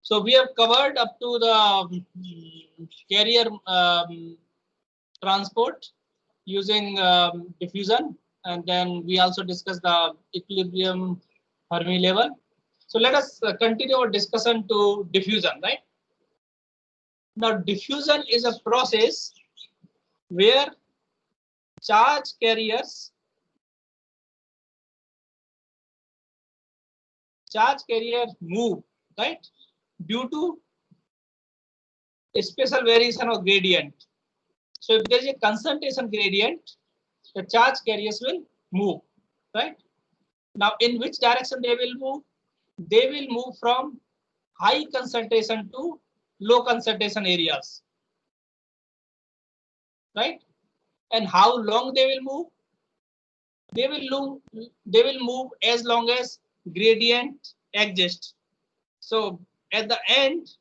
So we have covered up to the carrier transport using diffusion, and then we also discussed the equilibrium Fermi level. So let us continue our discussion to diffusion, right? Now diffusion is a process where charge carriers move, right, due to a special variation of gradient. So if there is a concentration gradient, the charge carriers will move, right? Now in which direction they will move? They will move from high concentration to low concentration areas, right? And how long they will move? They will move as long as gradient exists. So at the end,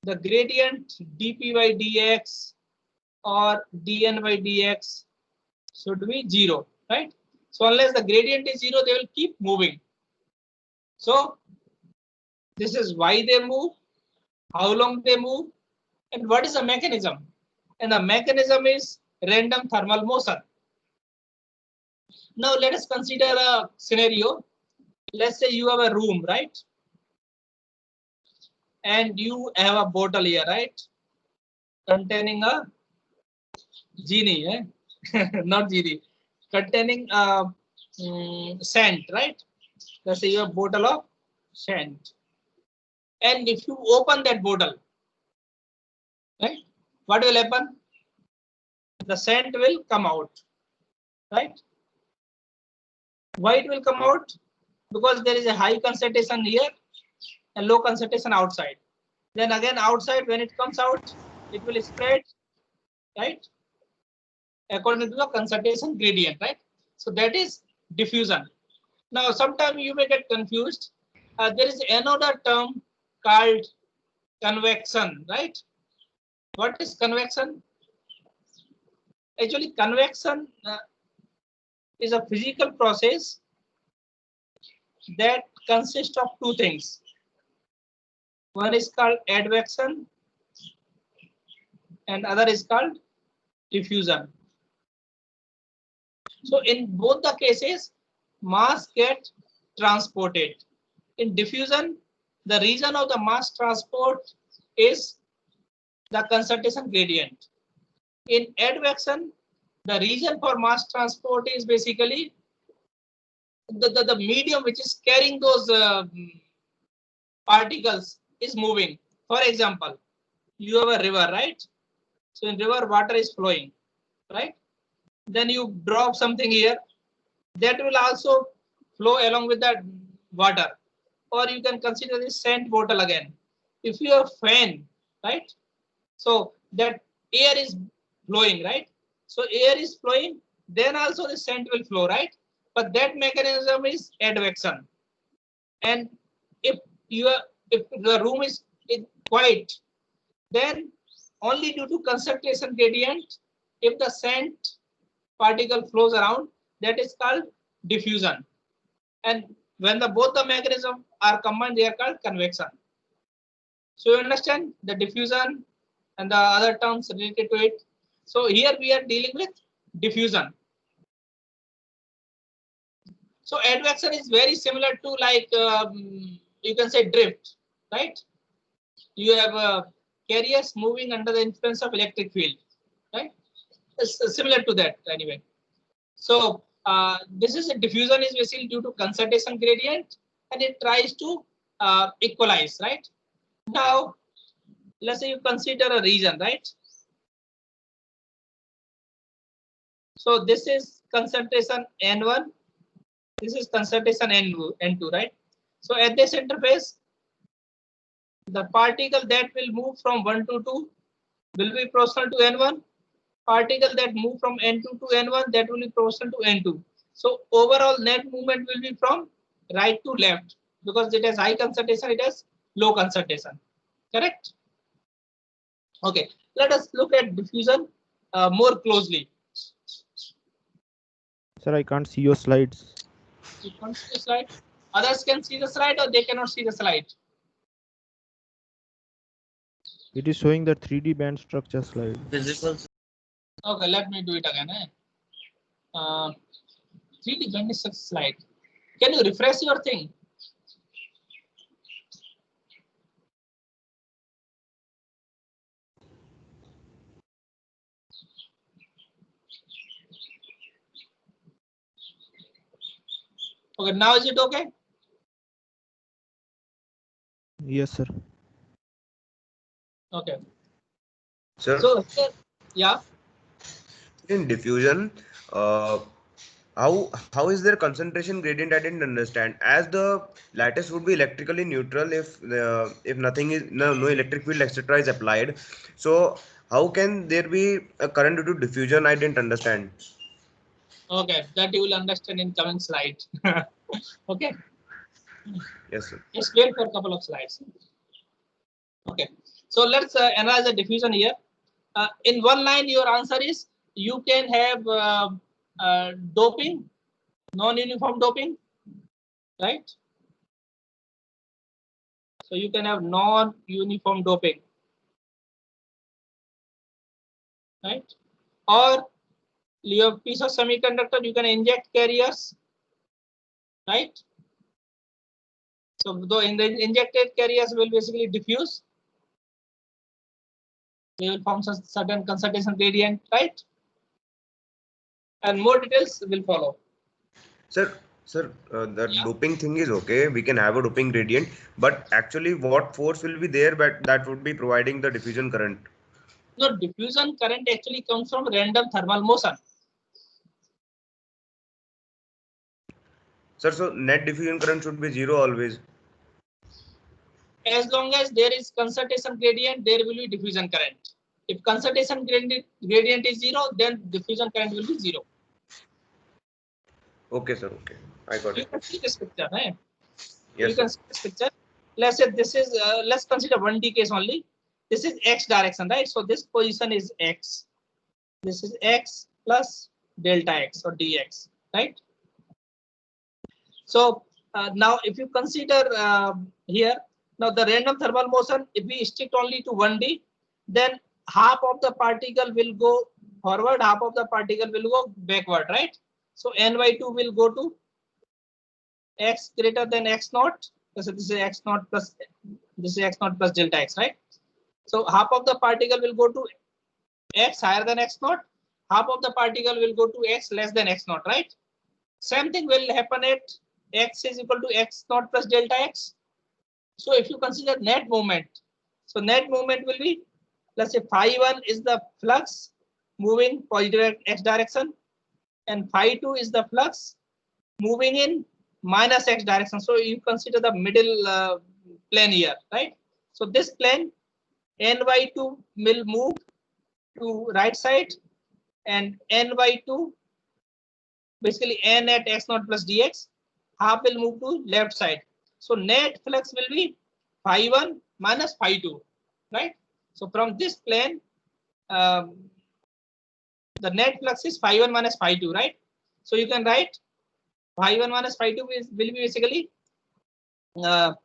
the gradient dp by dx or dn by dx should be 0, right? So unless the gradient is 0, they will keep moving. So this is why they move, how long they move, and what is the mechanism. And the mechanism is random thermal motion. Now let us consider a scenario. Let's say you have a room, right? And you have a bottle here, right? Containing a genie, not genie, containing scent, right? Let's say you have a bottle of scent. And if you open that bottle, right, what will happen? The scent will come out, right? Why it will come out? Because there is a high concentration here and low concentration outside. Then again outside, when it comes out, it will spread, right, according to the concentration gradient, right? So that is diffusion. Now sometimes you may get confused. There is another term called convection, right? What is convection? Actually, convection is a physical process that consists of two things. One is called advection and other is called diffusion. So in both the cases, mass get transported. In diffusion, the reason of the mass transport is the concentration gradient. In advection, the reason for mass transport is basically the medium which is carrying those particles is moving. For example, you have a river, right? So in river, water is flowing, right? Then you drop something here, that will also flow along with that water. Or you can consider this scent bottle again. If you have fan, right? So that air is flowing, right? So air is flowing, then also the scent will flow, right? But that mechanism is advection. And if the room is quiet, then only due to concentration gradient, if the scent particle flows around, that is called diffusion. And when both the mechanisms are combined, they are called convection. So you understand the diffusion and the other terms related to it. So here we are dealing with diffusion. So advection is very similar to like you can say drift, right? You have carriers moving under the influence of electric field, right? It's similar to that anyway. So this is a diffusion is basically due to concentration gradient, and it tries to equalize, right? Now let's say you consider a region, right? So this is concentration N1, this is concentration N2, right? So at this interface, the particle that will move from 1 to 2 will be proportional to N1. Particle that move from N2 to N1, that will be proportional to N2. So overall net movement will be from right to left, because it has high concentration, it has low concentration. Correct? Okay, let us look at diffusion more closely. Sir, I can't see your slides. You can't see the slide. Others can see the slide or they cannot see the slide. It is showing the 3D band structure slide. Physical. Okay, let me do it again. 3D band slide. Can you refresh your thing? Okay, now is it okay? Yes, sir. Okay. Sir, So yeah. in diffusion, how is their concentration gradient? I didn't understand. As the lattice would be electrically neutral if nothing is no electric field etc. is applied. So how can there be a current due to diffusion? I didn't understand. Okay, that you will understand in coming slide. Okay. Yes, sir. Just wait for a couple of slides. Okay. So let's analyze the diffusion here. In one line, your answer is you can have doping, non-uniform doping, right? So you can have non-uniform doping, right? Or you have piece of semiconductor, you can inject carriers, right? So the injected carriers will basically diffuse. They will form some certain concentration gradient, right? And more details will follow. Sir, the Yeah. doping thing is okay. We can have a doping gradient, but actually, what force will be there? But that would be providing the diffusion current. No, diffusion current actually comes from random thermal motion. Sir, so net diffusion current should be zero always. As long as there is concentration gradient, there will be diffusion current. If concentration gradient is zero, then diffusion current will be zero. Okay, sir. Okay, I got You it. can see this picture, right? Yes, You sir. can see this picture. Let's say this is, let's consider 1D case only. This is X direction, right? So this position is X. This is X plus delta X or dx, right? So now if you consider here, now the random thermal motion, if we stick only to 1D, then half of the particle will go forward, half of the particle will go backward, right? So ny2 will go to x greater than x naught. So this is x naught plus, this is x naught plus delta x, right? So half of the particle will go to x higher than x naught, half of the particle will go to x less than x naught, right? Same thing will happen at x is equal to x naught plus delta x. So if you consider net movement, so net movement will be, let's say phi1 is the flux moving positive x direction, and phi2 is the flux moving in minus x direction. So you consider the middle plane here, right? So this plane ny2 will move to right side, and ny2 basically n at x naught plus dx, half will move to left side. So net flux will be phi1 minus phi2, right? So from this plane, the net flux is phi1 minus phi2, right? So you can write phi1 minus phi2 will be basically phi1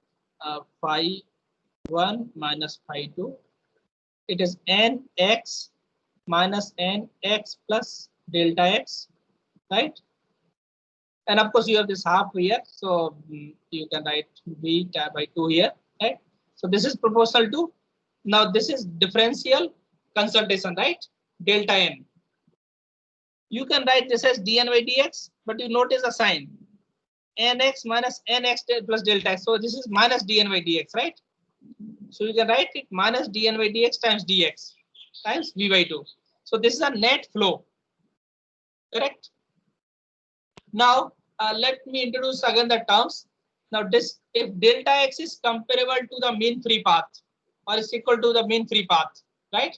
minus phi2. It is nx minus nx plus delta x, right? And of course you have this half here, so you can write beta by 2 here, right? So this is proportional to, now this is differential concentration, right? Delta n. You can write this as dn by dx, but you notice the sign nx minus nx plus delta x. So this is minus dn by dx, right? So you can write it minus dn by dx times dx times v by 2. So this is a net flow, correct? Now let me introduce again the terms. Now this, if delta x is comparable to the mean free path or is equal to the mean free path, right?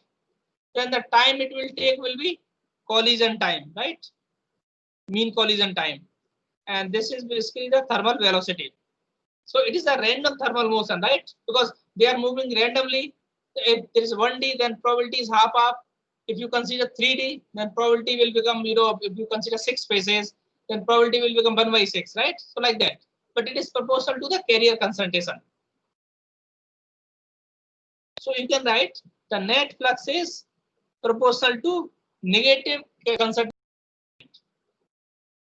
Then the time it will take will be collision time, right? Mean collision time. And this is basically the thermal velocity. So it is a random thermal motion, right? Because they are moving randomly. If there is 1D, then probability is half. If you consider 3D, then probability will become, if you consider 6 phases, then probability will become 1 by 6, right? So like that. But it is proportional to the carrier concentration. So you can write the net flux is proportional to negative concentration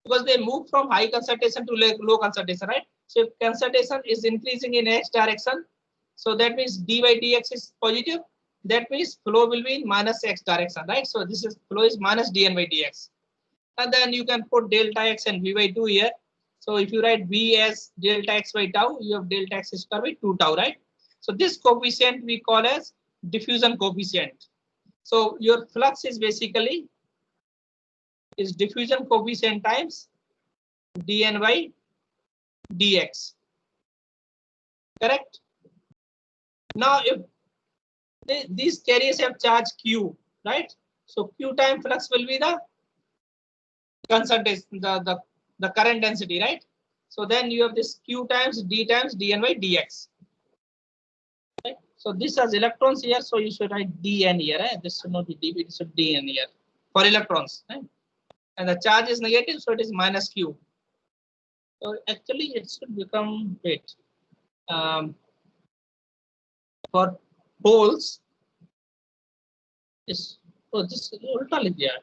because they move from high concentration to low concentration, right? So if concentration is increasing in x direction, so that means d by dx is positive. That means flow will be in minus x direction, right? So this is flow is minus dn by dx. And then you can put delta x and v by 2 here. So if you write v as delta x by tau, you have delta x square by 2 tau, right? So this coefficient we call as diffusion coefficient. So your flux is basically is diffusion coefficient times dn by dx. Correct? Now if these carriers have charge q, right? So q time flux will be the concentration, the current density, right? So then you have this q times dn by dx. Right? So this has electrons here, so you should write dn here. This should not be db, it should dn here for electrons. Right? And the charge is negative, so it is minus q. So actually it should become wait. For holes is this ultra is there.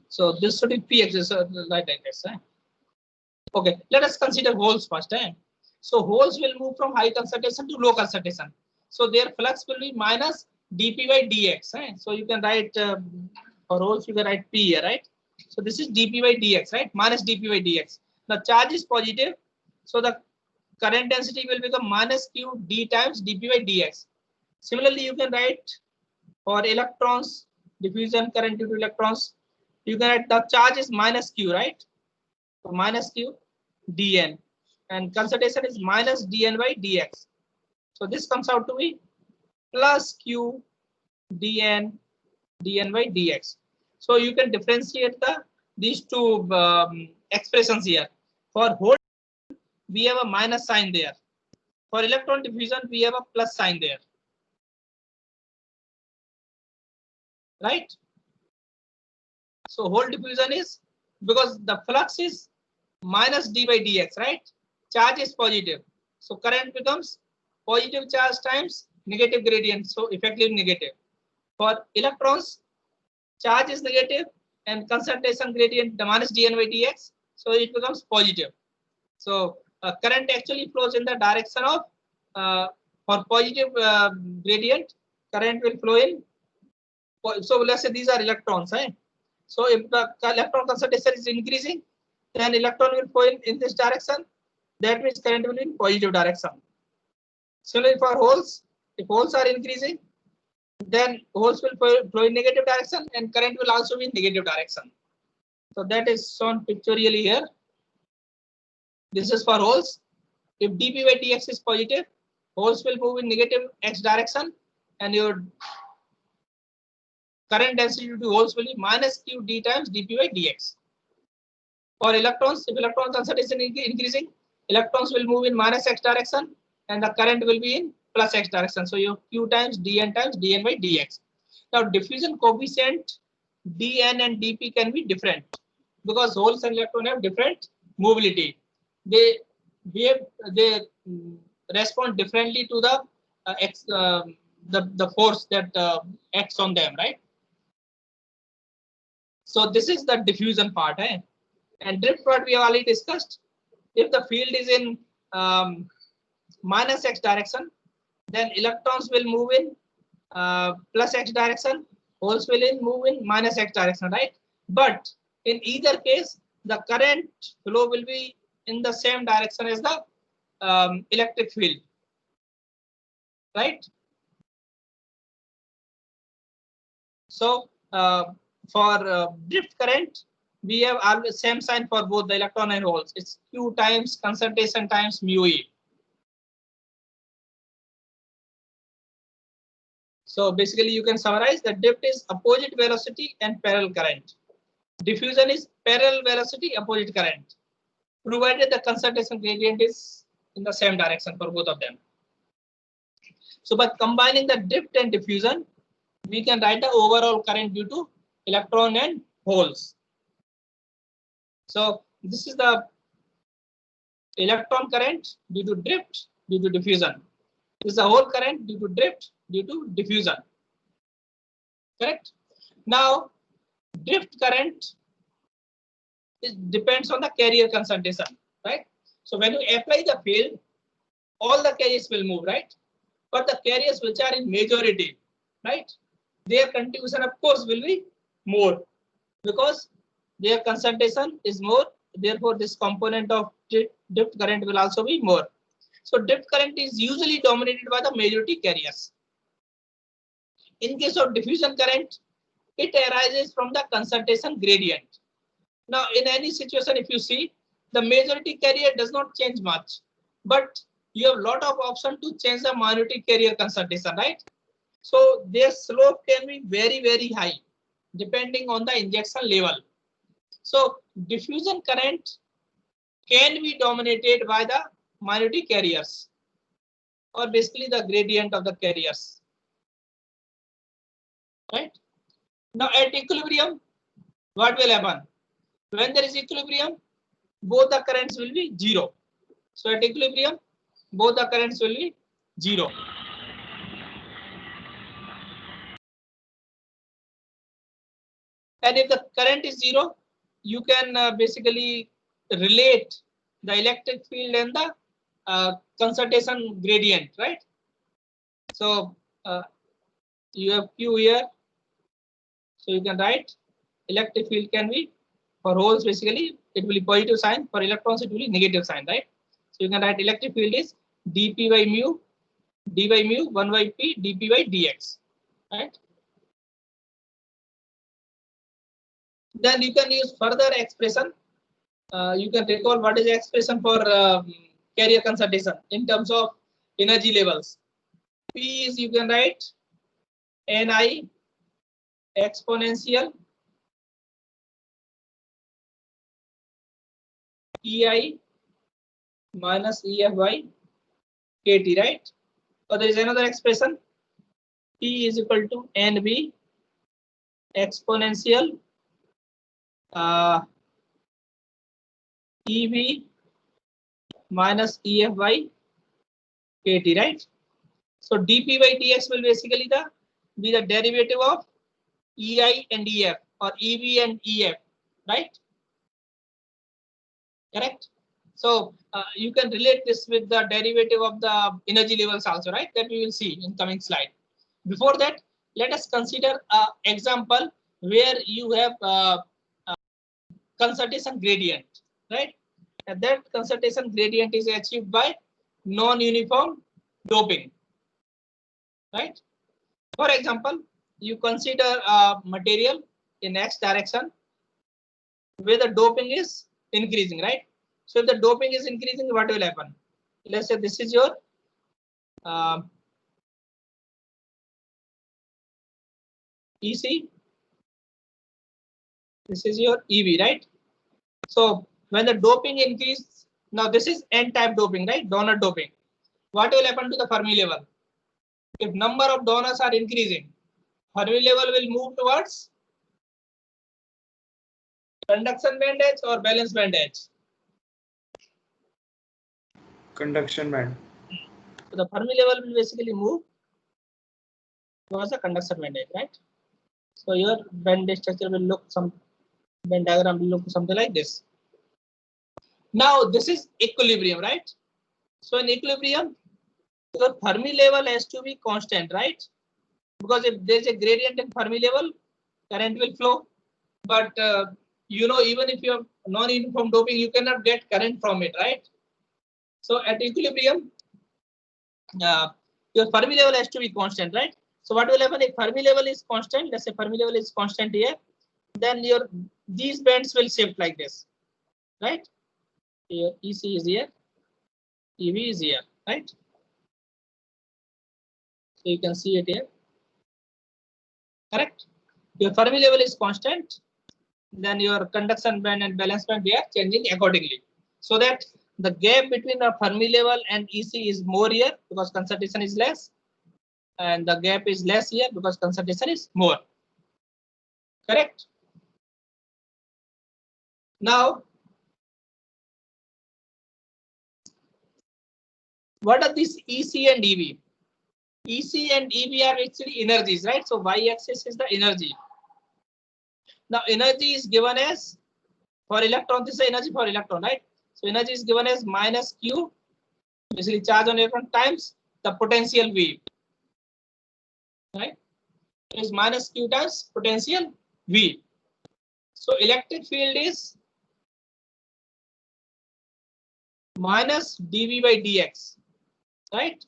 So this should be px, like this. Okay, let us consider holes first. So holes will move from high concentration to low concentration. So their flux will be minus dp by dx. So you can write for holes you can write p here, right? So this is dp by dx, right? Minus dp by dx. The charge is positive, so the current density will become minus q d times dp by dx. Similarly, you can write for electrons, diffusion current due to electrons, you can write the charge is minus q, right? So minus q dn, and concentration is minus dn by dx. So this comes out to be plus q dn by dx. So you can differentiate these two expressions here. For hole, we have a minus sign there. For electron diffusion, we have a plus sign there. Right? So hole diffusion is because the flux is minus d by dx, right? Charge is positive. So current becomes positive charge times negative gradient. So effectively negative. For electrons, charge is negative and concentration gradient the minus dn by dx. So it becomes positive. So current actually flows in the direction of for positive gradient, current will flow in. So let's say these are electrons, right? So if the electron concentration is increasing, then electron will flow in this direction. That means current will be in positive direction. Similarly for holes, if holes are increasing, then holes will flow in negative direction and current will also be in negative direction. So that is shown pictorially here. This is for holes. If dp by dx is positive, holes will move in negative x direction and your current density due to holes will be minus q d times dp by dx. For electrons, if electron concentration is increasing, electrons will move in minus x direction and the current will be in plus x direction. So you q times dn by dx. Now diffusion coefficient dn and dp can be different because holes and electron have different mobility. They respond differently to the the force that acts on them, right? So this is the diffusion part, and drift part we have already discussed. If the field is in minus x direction, then electrons will move in plus x direction, holes will move in minus x direction, right? But in either case, the current flow will be in the same direction as the electric field, right? So for drift current, we have always same sign for both the electron and holes. It's q times concentration times mu e. So basically, you can summarize that drift is opposite velocity and parallel current. Diffusion is parallel velocity, opposite current, provided the concentration gradient is in the same direction for both of them. So by combining the drift and diffusion, we can write the overall current due to electron and holes. So this is the electron current due to drift, due to diffusion. This is the whole current due to drift, due to diffusion. Correct? Now, drift current depends on the carrier concentration, right? So when you apply the field, all the carriers will move, right? But the carriers which are in majority, right? Their contribution, of course, will be more because their concentration is more. Therefore, this component of drift current will also be more. So drift current is usually dominated by the majority carriers. In case of diffusion current, it arises from the concentration gradient. Now, in any situation, if you see, the majority carrier does not change much, but you have a lot of option to change the minority carrier concentration, right? So their slope can be very, very high depending on the injection level. So diffusion current can be dominated by the minority carriers or basically the gradient of the carriers, right? Now at equilibrium, what will happen? When there is equilibrium, both the currents will be zero. So at equilibrium, both the currents will be zero. And if the current is zero, you can basically relate the electric field and the concentration gradient, right? So you have Q here. So you can write electric field can be for holes, basically it will be positive sign, for electrons it will be negative sign, right? So you can write electric field is dp by mu, d by mu, 1 by p, dp by dx, right? Then you can use further expression. You can recall what is the expression for carrier concentration in terms of energy levels. P is, you can write Ni exponential EI minus EF by KT, right? So there is another expression. P is equal to NB exponential EV minus EF by KT, right? So dP by dx will basically be the derivative of EI and EF or EV and EF, right? Correct. So you can relate this with the derivative of the energy levels also, right? That we will see in coming slide. Before that, let us consider an example where you have concentration gradient, right? And that concentration gradient is achieved by non-uniform doping, right? For example, you consider a material in X direction where the doping is increasing, right? So if the doping is increasing, what will happen? Let's say this is your EC, this is your EV, right? So when the doping increases, now this is N-type doping, right? Donor doping. What will happen to the Fermi level? If number of donors are increasing, Fermi level will move towards conduction band edge or valence band edge. Conduction band. So the Fermi level will basically move towards the conduction band edge, right? So your band structure will look band diagram will look something like this. Now this is equilibrium, right? So in equilibrium, the Fermi level has to be constant, right? Because if there is a gradient in Fermi level, current will flow. But you know, even if you have non-uniform doping, you cannot get current from it, right? So at equilibrium, your Fermi level has to be constant, right? So what will happen if Fermi level is constant? Let's say Fermi level is constant here, then these bands will shift like this, right? Here EC is here, EV is here, right? So you can see it here, correct? Your Fermi level is constant, then your conduction band and valence band, they are changing accordingly, so that the gap between the Fermi level and EC is more here because concentration is less, and the gap is less here because concentration is more. Correct? Now, what are these EC and EV? EC and EB are actually energies, right? So y-axis is the energy. Now energy is given as, for electron, this is energy for electron, right? So energy is given as minus Q, basically charge on electron, times the potential V, right? Is minus Q times potential V. So electric field is minus dV by dx, right?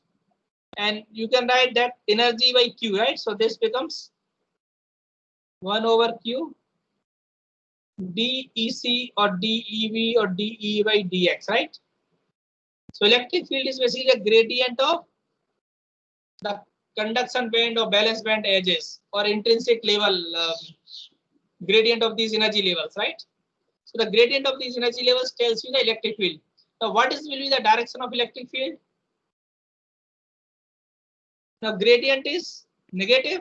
And you can write that energy by Q, right? So this becomes 1 over Q dEC or dEV or dE by dx, right? So electric field is basically a gradient of the conduction band or valence band edges or intrinsic level gradient of these energy levels, right? So the gradient of these energy levels tells you the electric field. Now what is will be the direction of electric field? Now gradient is negative,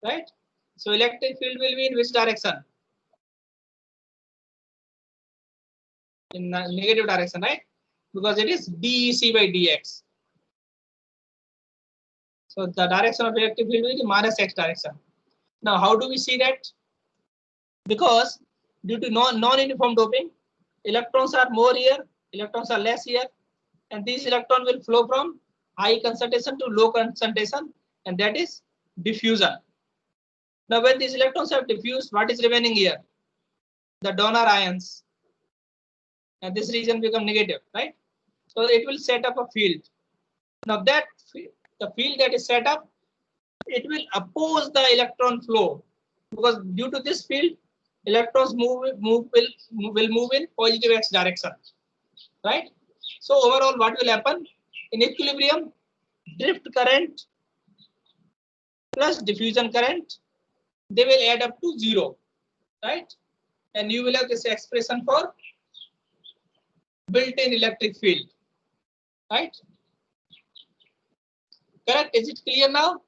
right? So electric field will be in which direction? In negative direction, right? Because it is dEC by dx. So the direction of electric field is minus x direction. Now how do we see that? Because due to non-uniform doping, electrons are more here, electrons are less here, and these electrons will flow from high concentration to low concentration, and that is diffusion. Now when these electrons have diffused, what is remaining here? The donor ions, and this region become negative, right? So it will set up a field. Now that the field that is set up, it will oppose the electron flow, because due to this field, electrons will move in positive x direction, right? So overall, what will happen in equilibrium? Drift current plus diffusion current, they will add up to 0, right? And you will have this expression for built-in electric field, right? Correct? Is it clear now?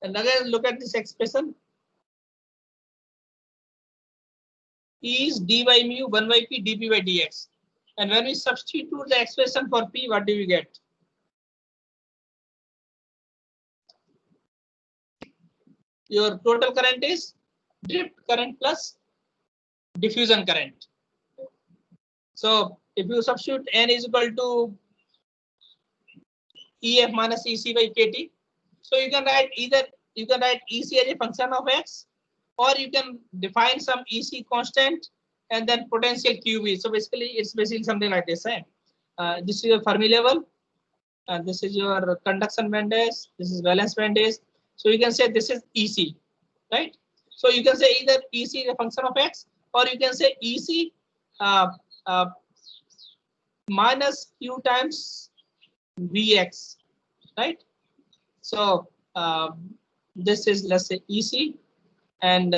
And again, look at this expression. E is d by mu 1 by p dp by dx. And when we substitute the expression for p, what do we get? Your total current is drift current plus diffusion current. So if you substitute n is equal to EF minus EC by KT, so you can write either EC as a function of x, or you can define some EC constant and then potential QB. So basically, it's basically something like this. This is your Fermi level, and this is your conduction band dash. This is valence band dash. So you can say this is EC, right? So you can say either EC is a function of x, or you can say EC minus Q times Vx, right? So this is, let's say, EC, and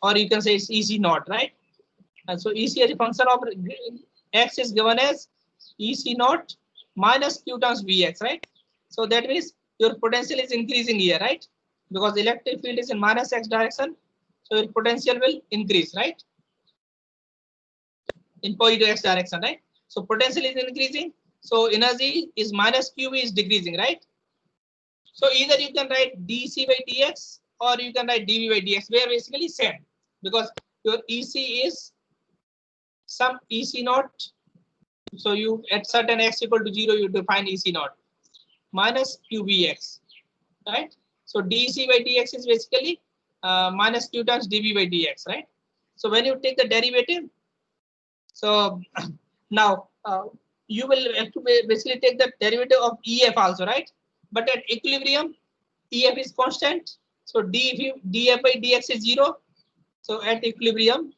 or you can say it's EC naught, right? And so EC as a function of x is given as EC naught minus Q times Vx, right? So that means your potential is increasing here, right? Because the electric field is in minus x direction, so your potential will increase, right? In positive x direction, right? So potential is increasing, so energy is minus QV is decreasing, right? So either you can write dC by dx, or you can write dV by dx, where basically same, because your EC is some EC naught. So you at certain x equal to 0, you define EC naught minus QVx, right? So dC by dx is basically minus Q times dV by dx, right? So when you take the derivative, so now you will have to basically take the derivative of EF also, right? But at equilibrium, EF is constant, so dF by dx is 0. So at equilibrium,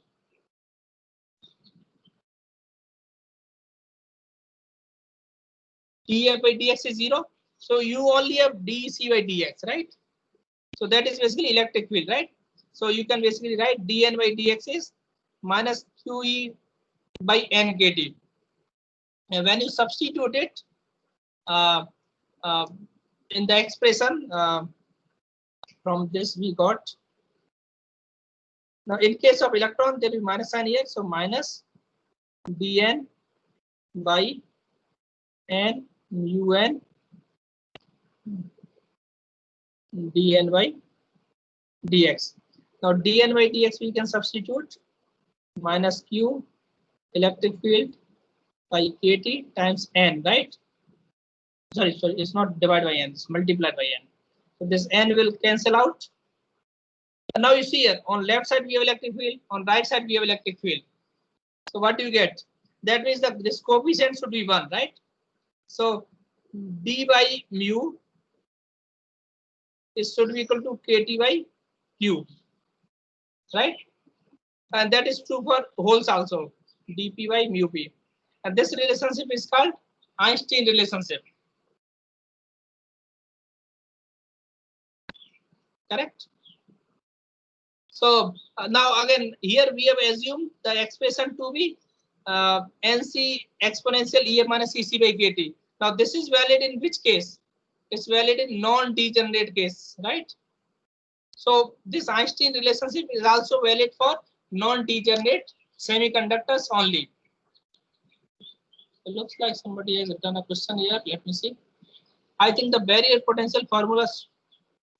dF by dx is 0. So you only have dC by dx, right? So that is basically electric field, right? So you can basically write dN by dx is minus QE by NKT. And when you substitute it in the expression, from this we got Now in case of electron, there is minus sign here, so minus dn by n un dn by dx. Now dn by dx we can substitute minus q electric field by kt times n, right? Sorry, it's not divided by n, it's multiplied by n. So this n will cancel out. And now you see here on left side we have electric field, on right side we have electric field. So what do you get? That means that this coefficient should be 1, right? So d by mu is should be equal to kt by q, right? And that is true for holes also, dp by mu p. And this relationship is called Einstein relationship. Correct? So now again here we have assumed the expression to be nc exponential EF minus Cc by kt. Now this is valid in which case? It's valid in non-degenerate case, right? So this Einstein relationship is also valid for non-degenerate semiconductors only. It looks like somebody has done a question here. Let me see. I think the barrier potential formulas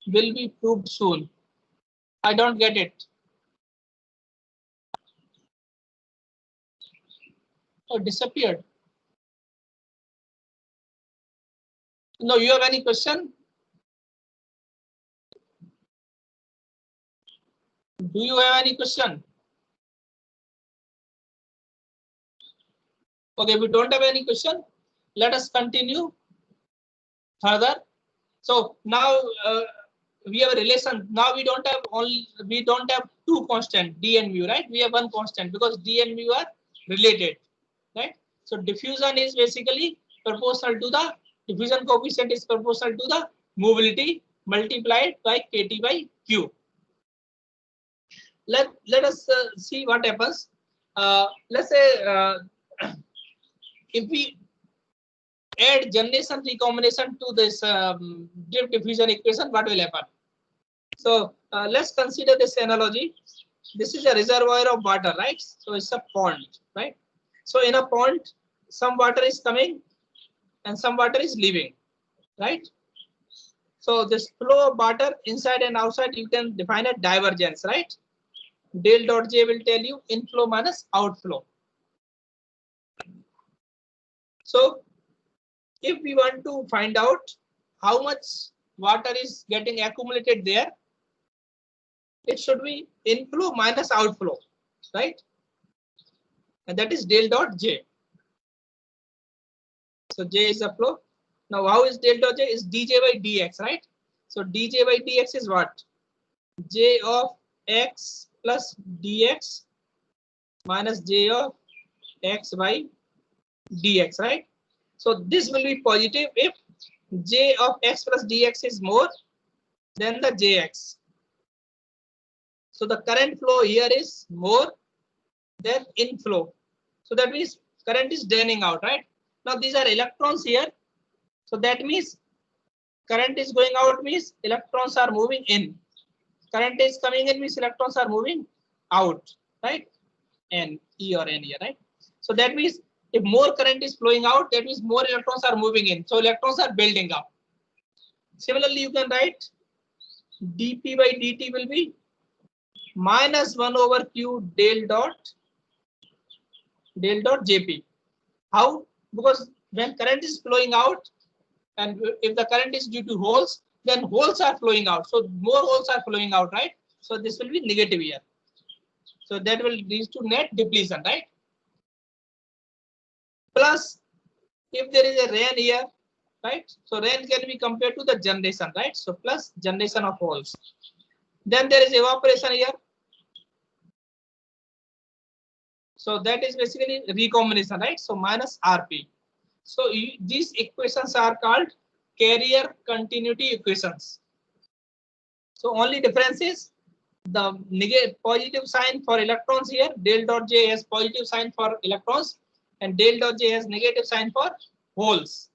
will be proved soon. I don't get it. Oh, disappeared. No, you have any question? Do you have any question? Okay, we don't have any question. Let us continue further. So now we have a relation. Now we don't have two constant d and mu, right? We have one constant because d and mu are related, right? So diffusion is basically proportional to the diffusion coefficient is proportional to the mobility multiplied by kt by q. Let us see what happens. Let's say if we add generation recombination to this drift diffusion equation, what will happen? So let's consider this analogy. This is a reservoir of water, right? So it's a pond, right? So in a pond, some water is coming and some water is leaving, right? So this flow of water inside and outside, you can define a divergence, right? Del dot J will tell you inflow minus outflow. So if we want to find out how much water is getting accumulated there, it should be inflow minus outflow, right? And that is del dot J. So J is the flow. Now how is del dot J? Is dj by dx, right? So dj by dx is what? J of x plus dx minus j of x by dx, right? So this will be positive if j of x plus dx is more than the jx. So the current flow here is more than inflow. So that means current is draining out, right? Now these are electrons here. So that means current is going out means electrons are moving in. Current is coming in means electrons are moving out, right? N, E or N here, right? So that means if more current is flowing out, that means more electrons are moving in. So electrons are building up. Similarly, you can write dp by dt will be minus 1 over q del dot jp. How? Because when current is flowing out, and if the current is due to holes, then holes are flowing out. So more holes are flowing out, right? So this will be negative here. So that will lead to net depletion, right? Plus, if there is a rain here, right? So rain can be compared to the generation, right? So plus generation of holes. Then there is evaporation here. So that is basically recombination, right? So minus RP. So these equations are called carrier continuity equations. So only difference is the negative positive sign for electrons here. Del dot J has positive sign for electrons and del dot J has negative sign for holes.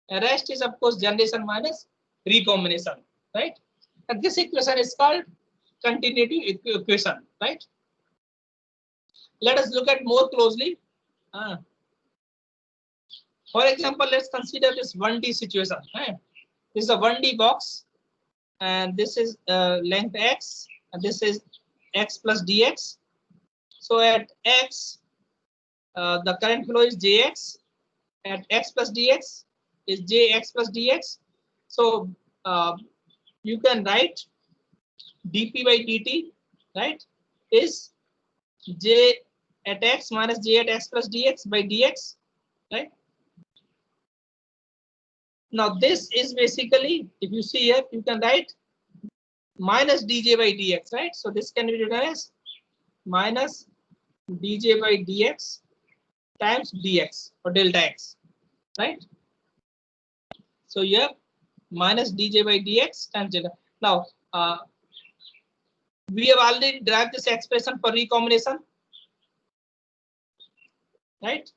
The rest is of course generation minus recombination, right? And this equation is called continuity equation, right? Let us look at more closely. For example, let's consider this 1D situation. Right? This is a 1D box, and this is length x, and this is x plus dx. So at x, the current flow is jx. At x plus dx is jx plus dx. So you can write dp by dt, right, is j at x minus j at x plus dx by dx, right? Now this is basically, if you see here, you can write minus dj by dx, right? So this can be written as minus dj by dx times dx or delta x, right? So you have minus dj by dx times delta. Now we have already derived this expression for recombination, right?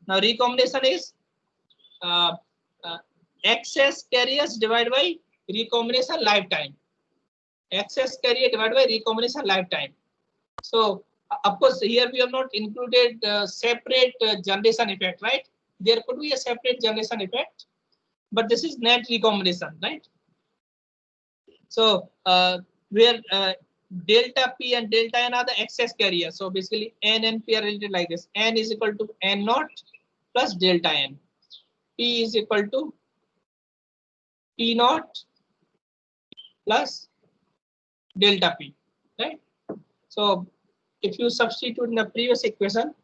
Now recombination is excess carriers divided by recombination lifetime. Excess carrier divided by recombination lifetime. So of course here we have not included separate generation effect, right? There could be a separate generation effect, but this is net recombination, right? So where delta p and delta n are the excess carriers. So basically n and p are related like this. N is equal to n naught plus delta n. P is equal to p naught plus delta p, right? So if you substitute in the previous equation,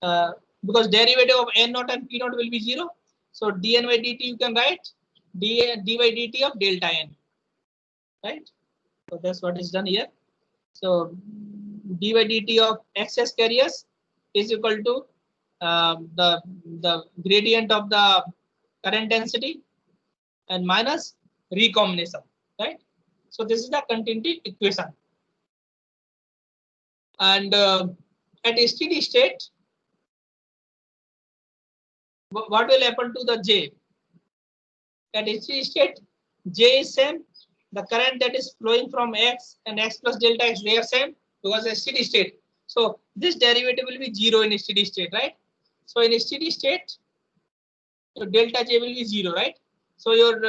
because derivative of n naught and p naught will be 0, so dn by dt you can write d by dt of delta n, right? So that's what is done here. So d by dt of excess carriers is equal to the gradient of the current density and minus recombination, right? So this is the continuity equation. And at a steady state, what will happen to the J? At a steady state, J is same. The current that is flowing from x and x plus delta x, they are same because a steady state. So this derivative will be 0 in a steady state, right? So in a steady state, your delta J will be 0, right? So your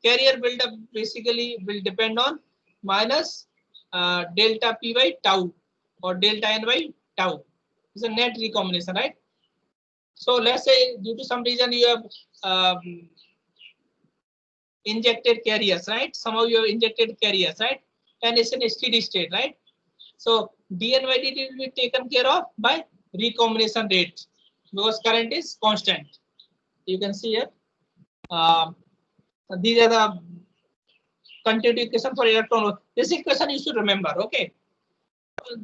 carrier buildup basically will depend on minus delta p by tau or delta n by tau. It's a net recombination, right? So let's say due to some reason you have injected carriers, right? Somehow you have injected carriers, right? And it's in a steady state, right? So dn by dt will be taken care of by recombination rate because current is constant. You can see here. These are the continuity equation for electron. This equation you should remember, okay?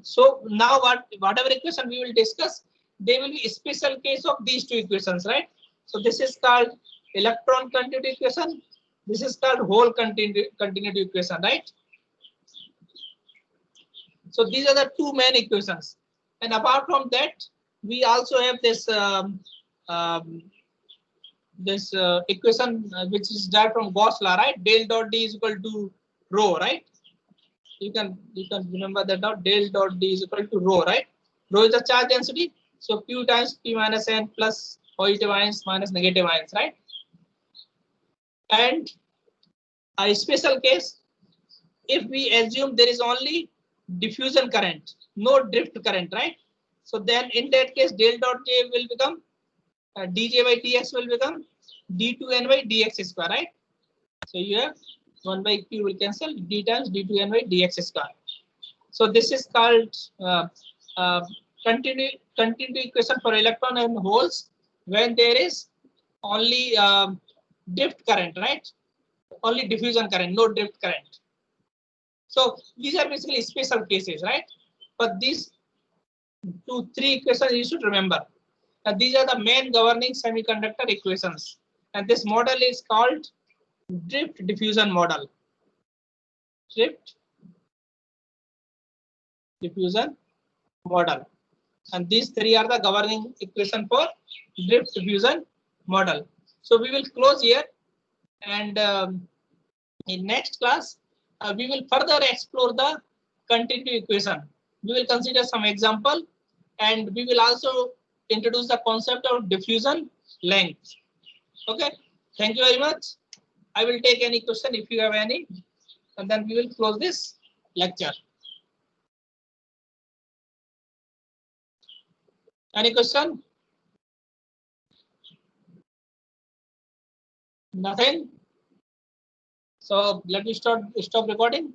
So now whatever equation we will discuss, they will be a special case of these two equations, right? So this is called electron continuity equation. This is called hole continuity equation, right? So these are the two main equations. And apart from that, we also have this equation which is derived from Gauss law, right? Del dot D is equal to rho, right? You can remember that now. Del dot D is equal to rho, right? Rho is the charge density. So Q times P minus N plus positive ions minus negative ions, right? And a special case, if we assume there is only diffusion current, no drift current, right? So then in that case, del dot J will become dj by dx will become d2n by dx square, right? So you have 1 by q will cancel, d times d2n by dx square. So this is called continuity equation for electron and holes when there is only drift current, right? Only diffusion current, no drift current. So these are basically special cases, right? But these 2-3 equations you should remember. And these are the main governing semiconductor equations. And this model is called drift diffusion model. Drift diffusion model. And these three are the governing equation for drift diffusion model. So we will close here, and in next class we will further explore the continuity equation. We will consider some example, and we will also introduce the concept of diffusion length. Okay, thank you very much. I will take any question if you have any, and then we will close this lecture. Any question? Nothing. So let me stop recording.